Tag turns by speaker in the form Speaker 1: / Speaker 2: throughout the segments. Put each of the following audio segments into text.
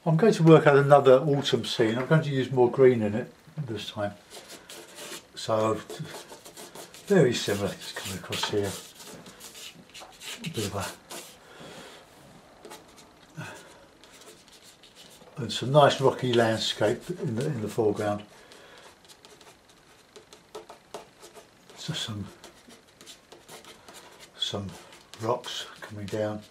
Speaker 1: I'm going to work out another autumn scene. I'm going to use more green in it this time. So very similar, just coming across here. A bit of and some nice rocky landscape in the foreground. Just some rocks coming down.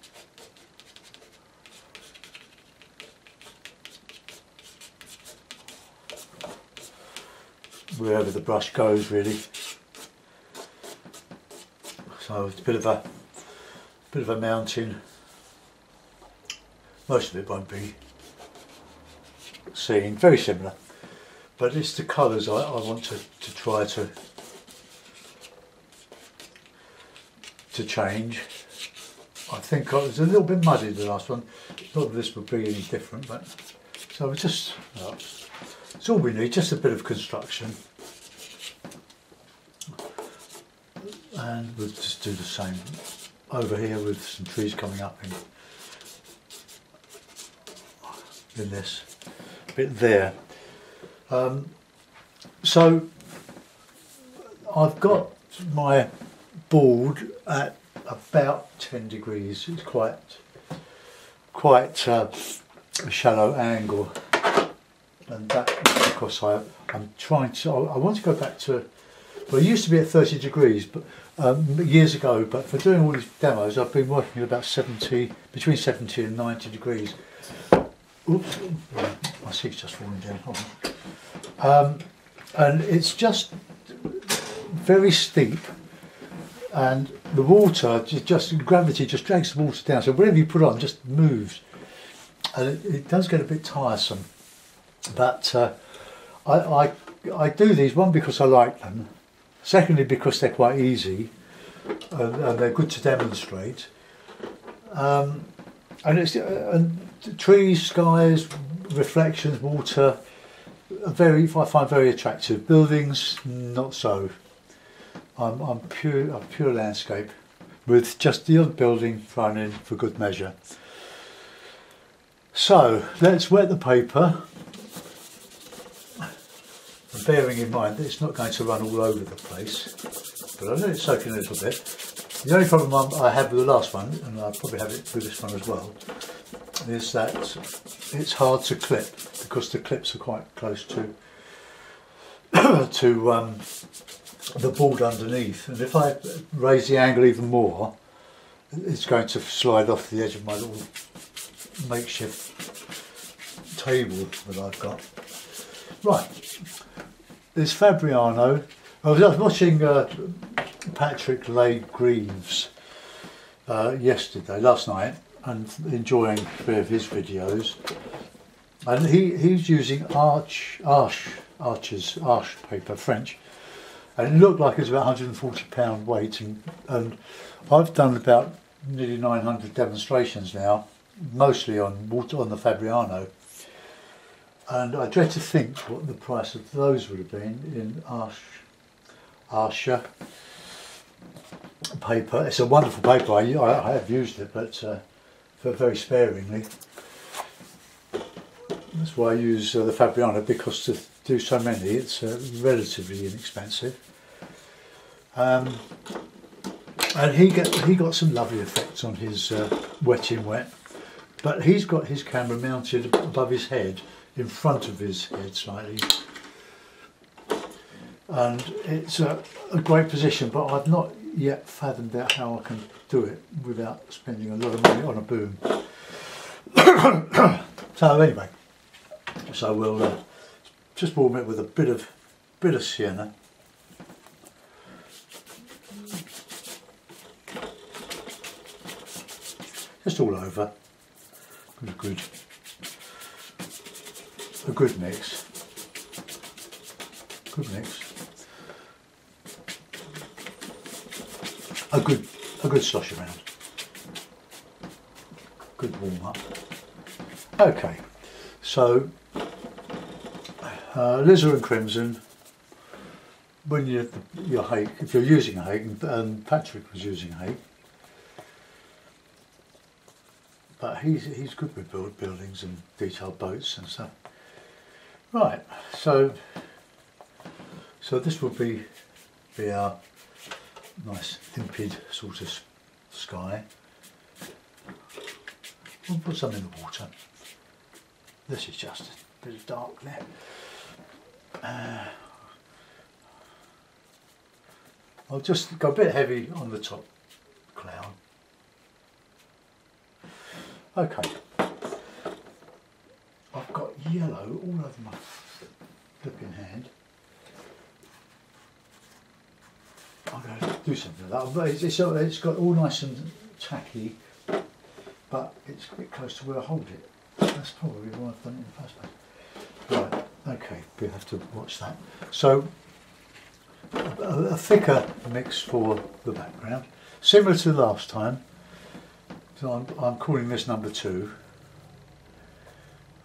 Speaker 1: Wherever the brush goes, really. So it's a bit of a mountain. Most of it won't be seen. Very similar, but it's the colours I want to try to change. I think it was a little bit muddy the last one. Not that this would be any different, but so it's just it's all we need. Just a bit of construction. And we'll just do the same over here with some trees coming up in this bit there. So I've got my board at about 10 degrees. It's quite a shallow angle, and that because I'm trying to. I want to go back to. Well, it used to be at 30 degrees, but years ago. But for doing all these demos, I've been working at about between 70 and 90 degrees. Oops, my seat's just falling down. Hold on. And it's just very steep, and the water gravity just drags the water down. So whatever you put on just moves, and it does get a bit tiresome. But I do these, one because I like them. Secondly, because they're quite easy and they're good to demonstrate. And trees, skies, reflections, water, I find very attractive. Buildings, not so. I'm pure landscape, with just the odd building thrown in for good measure. So let's wet the paper. Bearing in mind that it's not going to run all over the place, but I know it's soaking a little bit. The only problem I had with the last one, and I'll probably have it with this one as well, is that it's hard to clip because the clips are quite close to the board underneath, and if I raise the angle even more, it's going to slide off the edge of my little makeshift table that I've got. Right. This Fabriano, I was watching Patrick Leigh-Greaves last night, and enjoying 3 of his videos. And he's using arch paper, French, and it looked like it was about 140 pound weight. And I've done about nearly 900 demonstrations now, mostly on the Fabriano. And I dread to think what the price of those would have been in Usher paper. It's a wonderful paper. I have used it, but very sparingly. That's why I use the Fabriano, because to do so many, it's relatively inexpensive. And he got some lovely effects on his wet in wet, but he's got his camera mounted above his head, in front of his head slightly, and it's a great position, but I've not yet fathomed out how I can do it without spending a lot of money on a boom. So anyway, we'll just warm it with a bit of sienna. Just all over. A good mix. A good slosh around. Good warm up. Okay, so alizarin crimson. When your hake, if you're using a hake, and Patrick was using a hake, but he's good with buildings and detailed boats and stuff. Right, so this will be our nice limpid sort of sky. We'll put some in the water. This is just a bit of dark there. I'll just go a bit heavy on the top cloud. Okay. I've got yellow all over my flipping hand. I'm going to do something with that. But it's got all nice and tacky, but it's a bit close to where I hold it. That's probably why I've done it in the first place. Right, okay, we have to watch that. So, a thicker mix for the background, similar to last time. So I'm calling this number 2,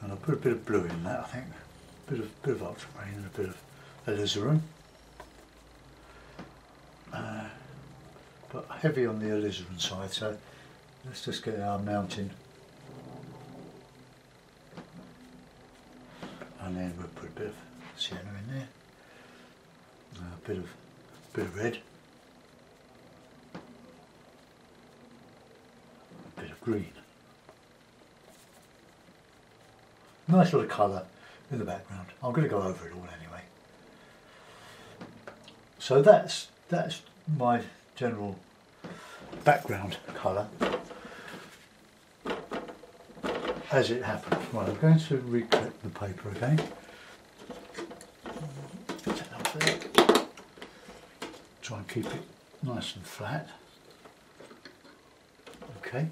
Speaker 1: and I'll put a bit of blue in that. I think a bit of ultramarine and a bit of alizarin, but heavy on the alizarin side. So let's just get our mountain, and then we'll put a bit of sienna in there, a bit of red. Green. Nice little colour in the background. I'm going to go over it all anyway. So that's my general background colour as it happens. Right, I'm going to reclip the paper again. Get that off there. Try and keep it nice and flat. Okay.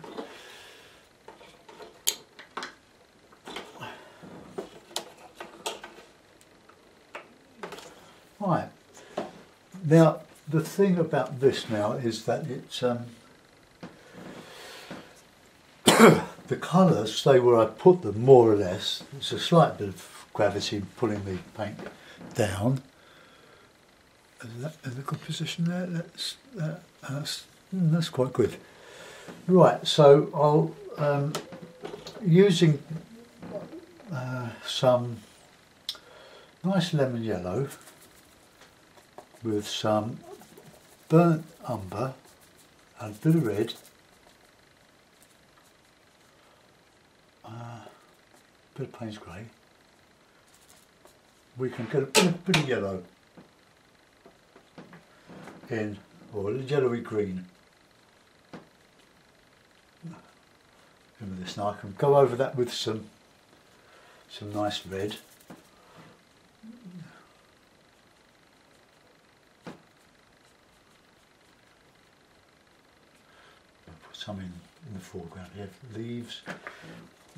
Speaker 1: Right, now the thing about this now is that it's the colours stay where I put them more or less. There's a slight bit of gravity pulling the paint down. Is that in a good position there? That's quite good. Right, so I'll using some nice lemon yellow with some burnt umber and a bit of red, bit of Payne's grey. We can get a bit of yellow in, or a yellowy green in with this. Now I can go over that with some nice red. Some in the foreground here, leaves,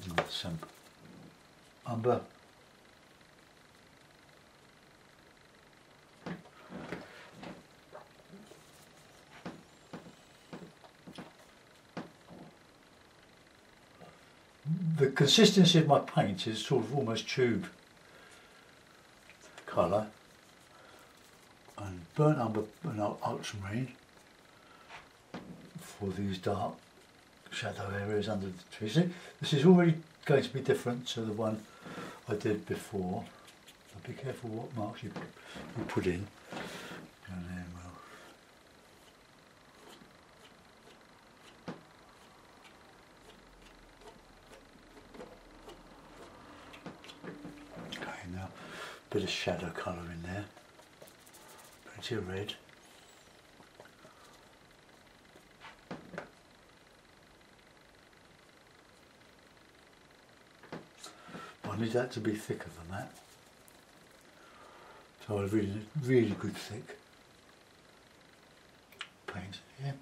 Speaker 1: and some umber. The consistency of my paint is sort of almost tube colour, and burnt umber and ultramarine for these dark shadow areas under the trees. See, this is already going to be different to the one I did before. So be careful what marks you put in, and then we'll. Okay, now a bit of shadow colour in there, plenty of red. I need that to be thicker than that, so I really good thick paint here.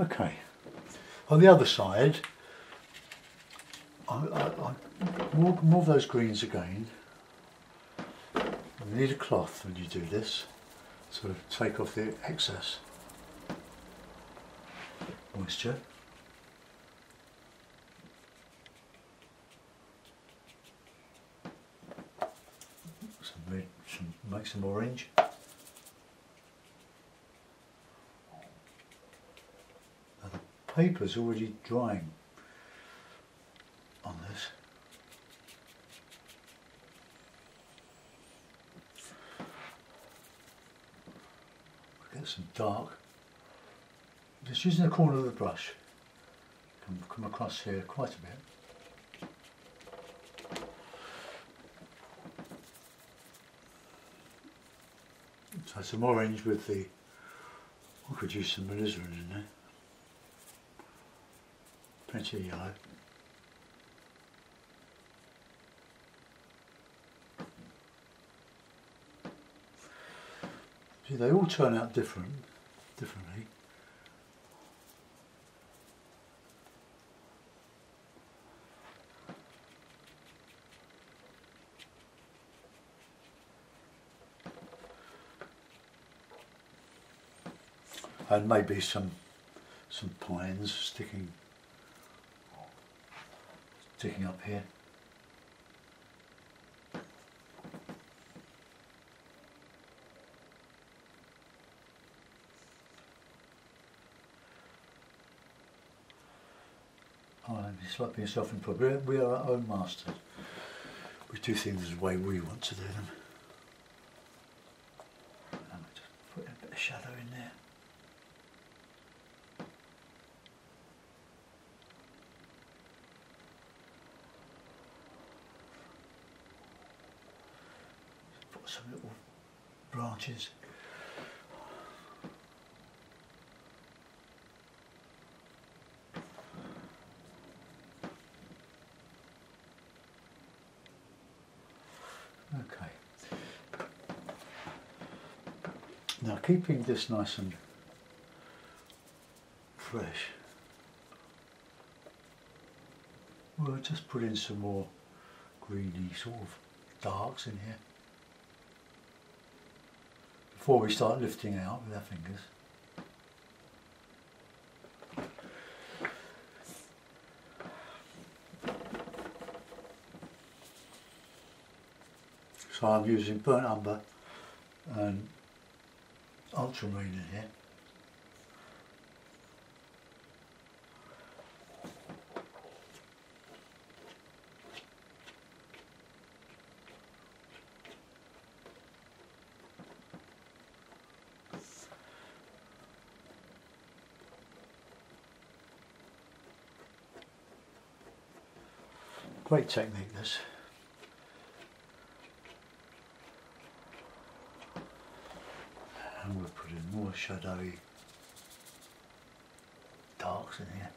Speaker 1: Okay, on the other side, more of those greens again. You need a cloth when you do this, so take off the excess moisture. Make some orange. Now the paper's already drying on this. Get some dark. Just using the corner of the brush. Come across here quite a bit. So some orange with the, we could use some alizarin in there. Plenty of yellow. See, they all turn out differently. And maybe some pines sticking up here. Oh, it's like being self-employed. We are our own masters. We do things the way we want to do them. And we just put a bit of shadow in there. Put some little branches. Okay. Now keeping this nice and fresh, we'll just put in some more greeny sort of darks in here before we start lifting out with our fingers. So I'm using burnt umber and ultramarine in here. Great technique this. And we'll put in more shadowy darks in here.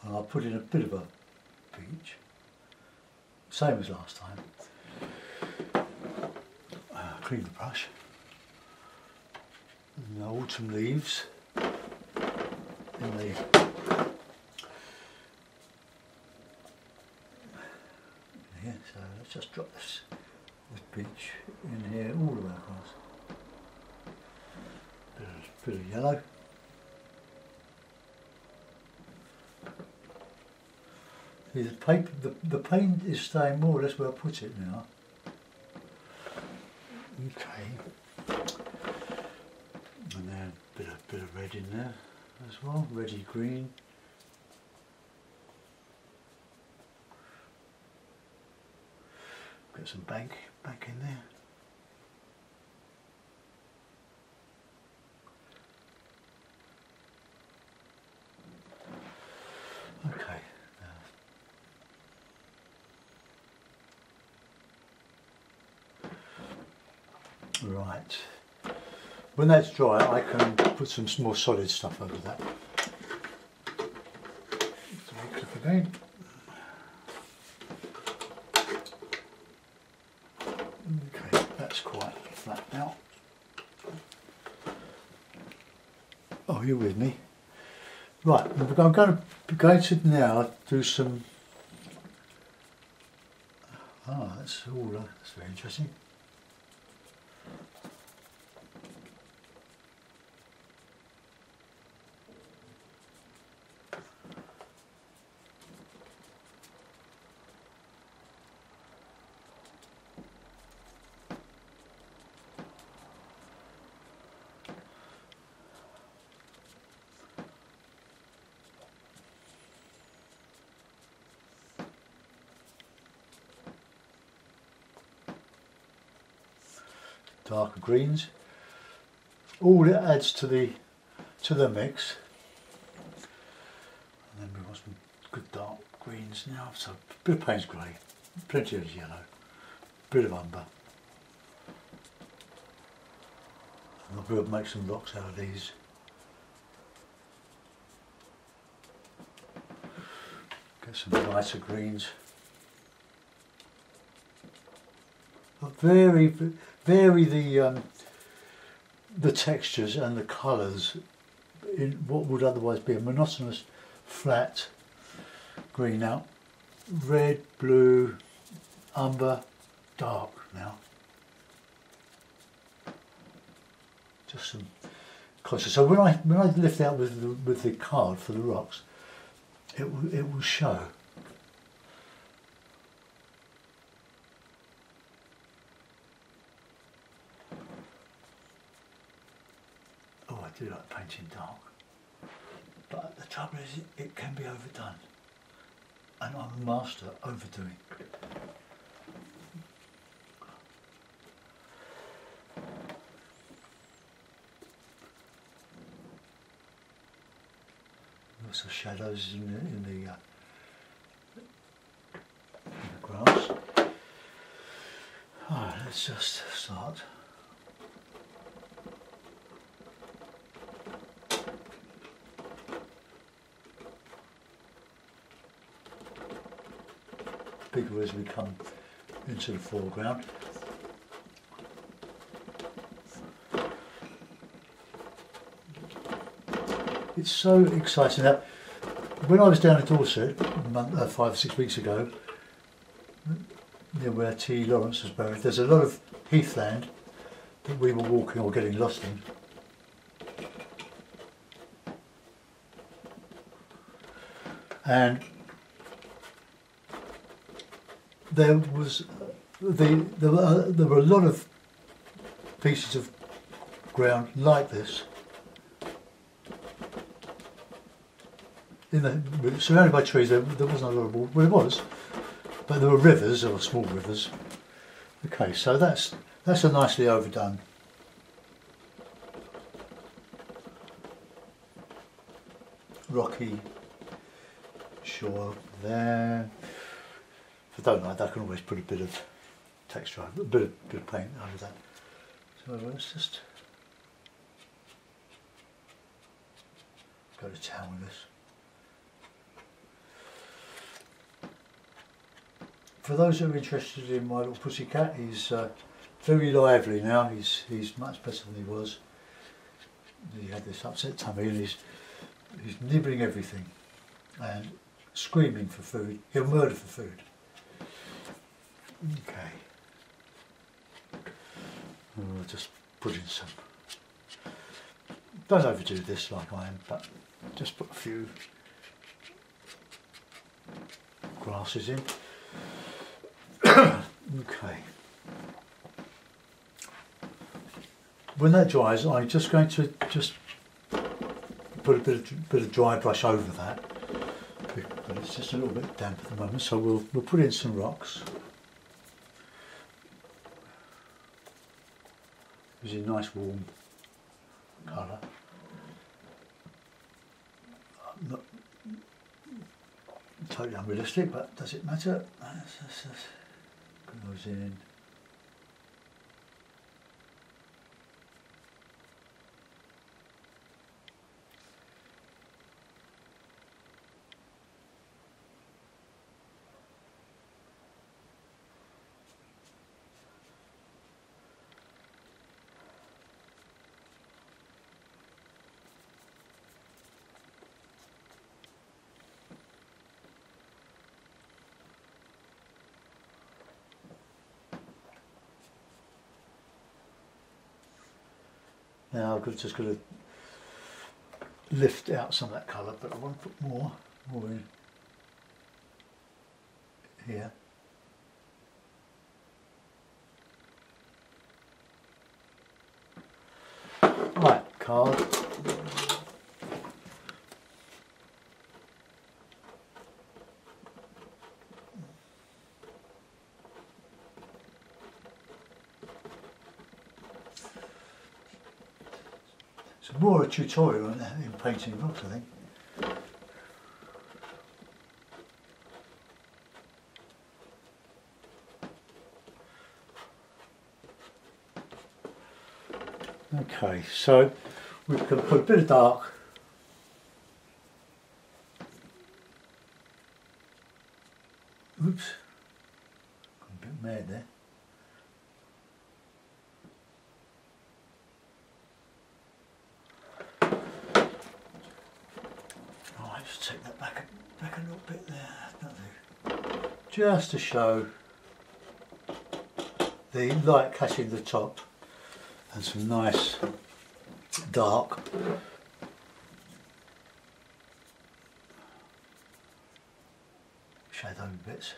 Speaker 1: And I'll put in a bit of a peach, same as last time. Clean the brush. And the autumn leaves in the here, so let's just drop this peach in here all the way across. Bit of yellow. See, the paper, the paint is staying more or less where I put it now. Okay. And then a bit of red in there as well, reddy green. Get some bank back in there. Okay. Right. When that's dry, I can put some more solid stuff over that. So we clip again. Okay, that's quite flat now. Oh, you're with me. Right, I'm going to now do some. Ah, that's all. That's very interesting. darker greens. All it adds to the mix. And then we want some good dark greens now. So a bit of Payne's grey, plenty of yellow, a bit of umber. And I'll be able to make some rocks out of these. Get some lighter greens. Vary the textures and the colours in what would otherwise be a monotonous flat green. Now red, blue, umber, dark now. Just some closer. So when I lift out with the card for the rocks, it will show. Oh, I do like painting dark, but the trouble is it can be overdone, and I'm a master at overdoing. Lots of shadows in the grass. Alright, let's just start. Bigger as we come into the foreground. It's so exciting. Now, when I was down in Dorset 5 or 6 weeks ago, near where T. Lawrence was buried, there's a lot of heathland that we were walking or getting lost in. And there were a lot of pieces of ground like this, surrounded by trees. There wasn't a lot of water. Well, there was, but there were rivers, or small rivers. Okay, so that's a nicely overdone. Rocky shore there. If I don't like that, I can always put a bit of texture, a bit of paint over that. So let's just go to town with this. For those who are interested in my little pussycat, he's very lively now. He's much better than he was. He had this upset tummy and he's nibbling everything and screaming for food. He'll murder for food. Okay. We'll just put in some. Don't overdo this like I am, but just put a few grasses in. Okay. When that dries, I'm just going to put a bit of dry brush over that, but it's just a little bit damp at the moment. So we'll put in some rocks. Using a nice warm colour. Not totally unrealistic, but does it matter? Put those in. Now I'm just going to lift out some of that colour, but I want to put more in here. Right, card. more a tutorial in painting rocks, I think. Okay, so we can put a bit of dark. Oops, got a bit mad there. Right, just take that back a little bit there. Nothing. Just to show the light catching the top and some nice dark shadow bits.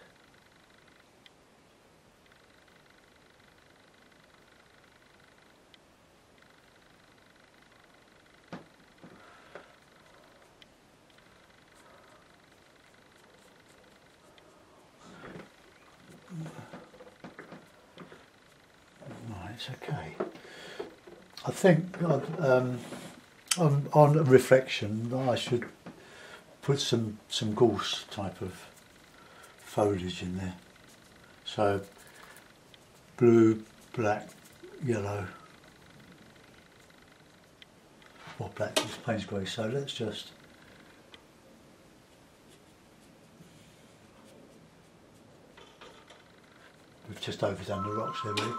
Speaker 1: Right, it's okay. I think on reflection I should put some gorse type of foliage in there. So blue, black, yellow, or black is Payne's grey. So let's just we've just overdone the rocks there really.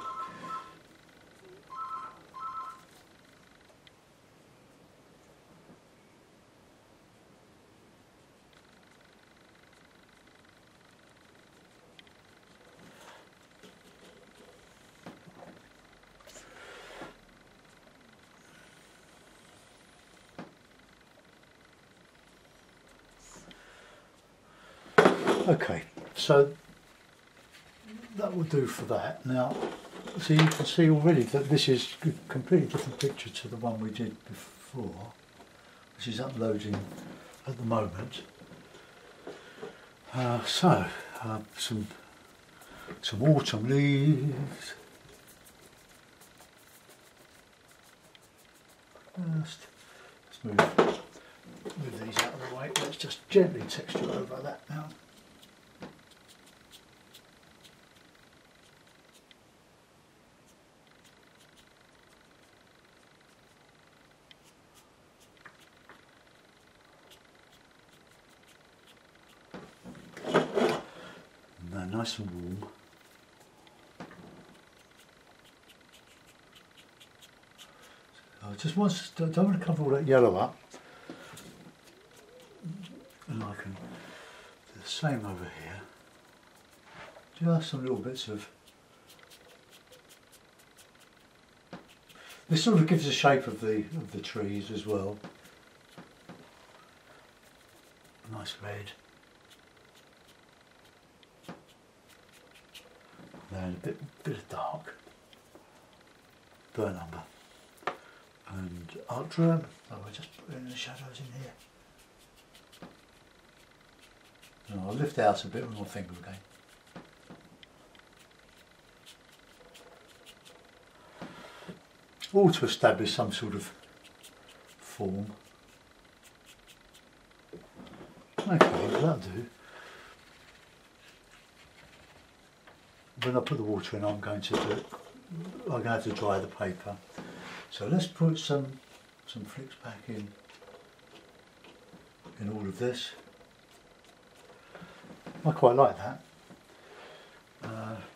Speaker 1: Okay, so that will do for that. Now, so you can see already that this is a completely different picture to the one we did before, which is uploading at the moment. Some autumn leaves. Let's move these out of the way. Let's just gently texture over that now. Nice and warm. So I just don't want to cover all that yellow up, and I can do the same over here. Just some little bits of. This sort of gives the shape of the trees as well. Nice red. And a bit of dark, burnt umber, and ultra. Oh, we're just putting the shadows in here. And I'll lift out a bit with my finger again. All to establish some sort of form. Okay, that'll do. When I put the water in, I'm going to have to dry the paper. So let's put some flicks back in all of this. I quite like that.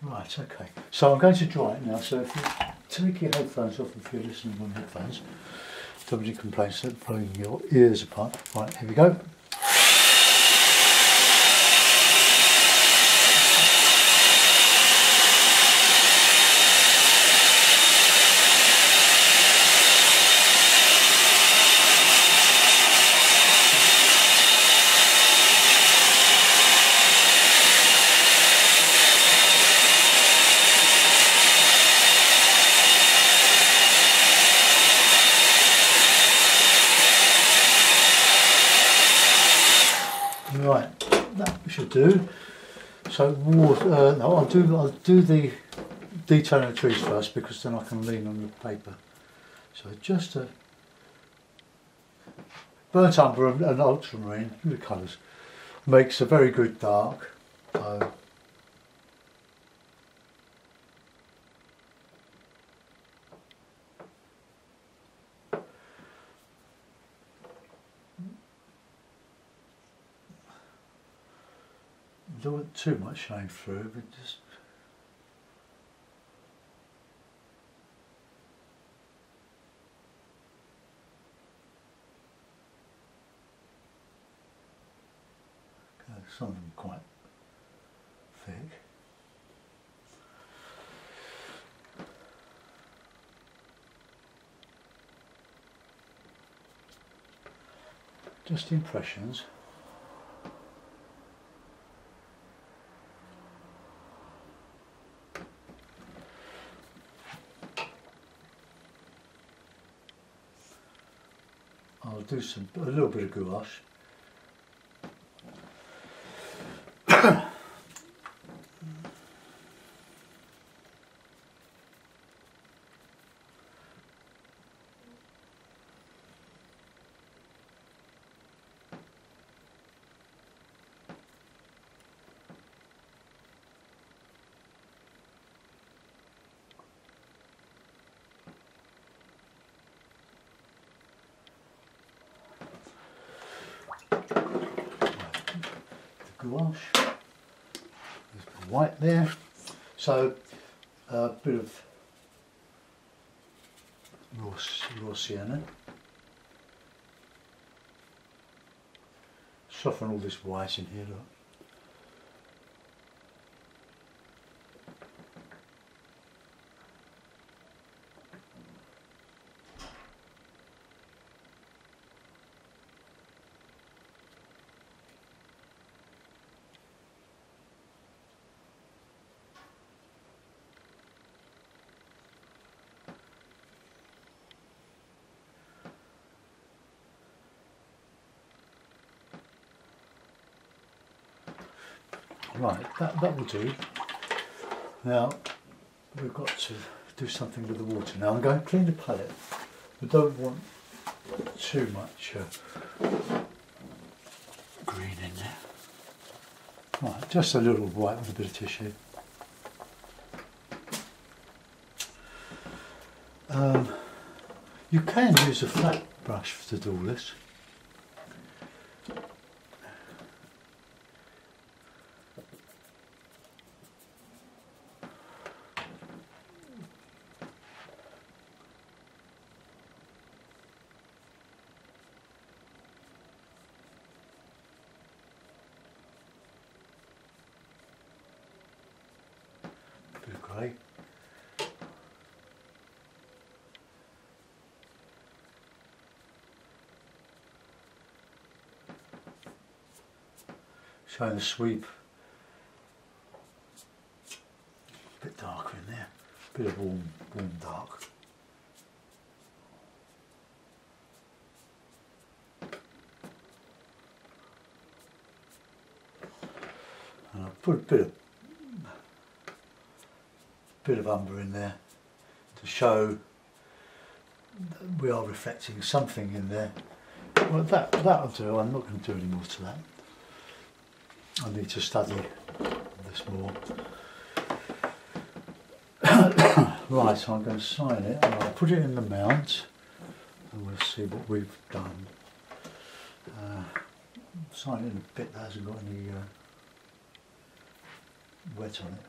Speaker 1: Right, okay. So I'm going to dry it now. So if you take your headphones off, if you're listening on headphones, somebody complains that blowing your ears apart. Right, here we go. Right, that we should do. So water. No, I'll do the detailing the trees first because then I can lean on the paper. So just a burnt umber and ultramarine, the colours, makes a very good dark. So don't want too much shine through, but just some of them quite thick. Just impressions. I'll do a little bit of gouache. Gouache, there's a bit of white there, so a bit of raw sienna, soften all this white in here, look. Right, that will do. Now we've got to do something with the water. Now I'm going to clean the palette. I don't want too much green in there. Right, just a little white with a bit of tissue. You can use a flat brush to do all this. Bit of grey. Showing the sweep. A bit darker in there. Bit of warm dark. And I'll put a bit of umber in there to show that we are reflecting something in there. Well, that'll do. I'm not going to do any more to that. I need to study this more. Right, so I'm going to sign it and I'll put it in the mount and we'll see what we've done. Sign it in a bit that hasn't got any wet on it.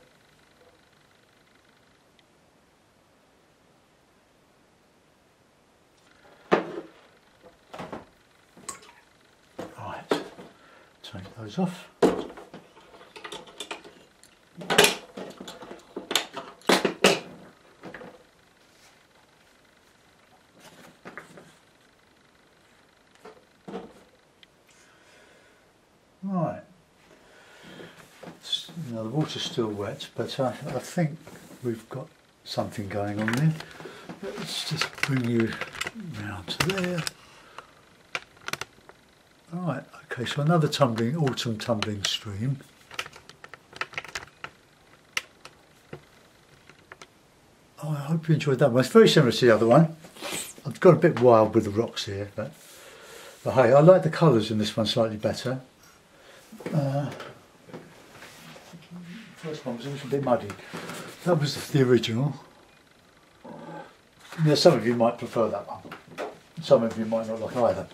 Speaker 1: Right, take those off. Right, now the water's still wet, but I think we've got something going on there. Let's just bring you round to there. Right, okay, so another autumn tumbling stream. Oh, I hope you enjoyed that one. It's very similar to the other one. I've got a bit wild with the rocks here, but But hey, I like the colours in this one slightly better. First one was a little bit muddy. That was the original. Yeah, some of you might prefer that one. Some of you might not like either.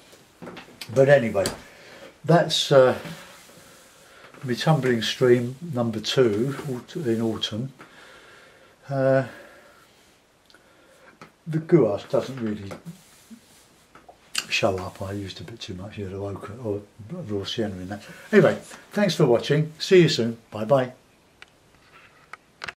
Speaker 1: But anyway, that's my Tumbling Stream number 2 in autumn. The gouache doesn't really show up. I used a bit too much, you know, ochre or raw sienna in that. Anyway, thanks for watching. See you soon. Bye bye.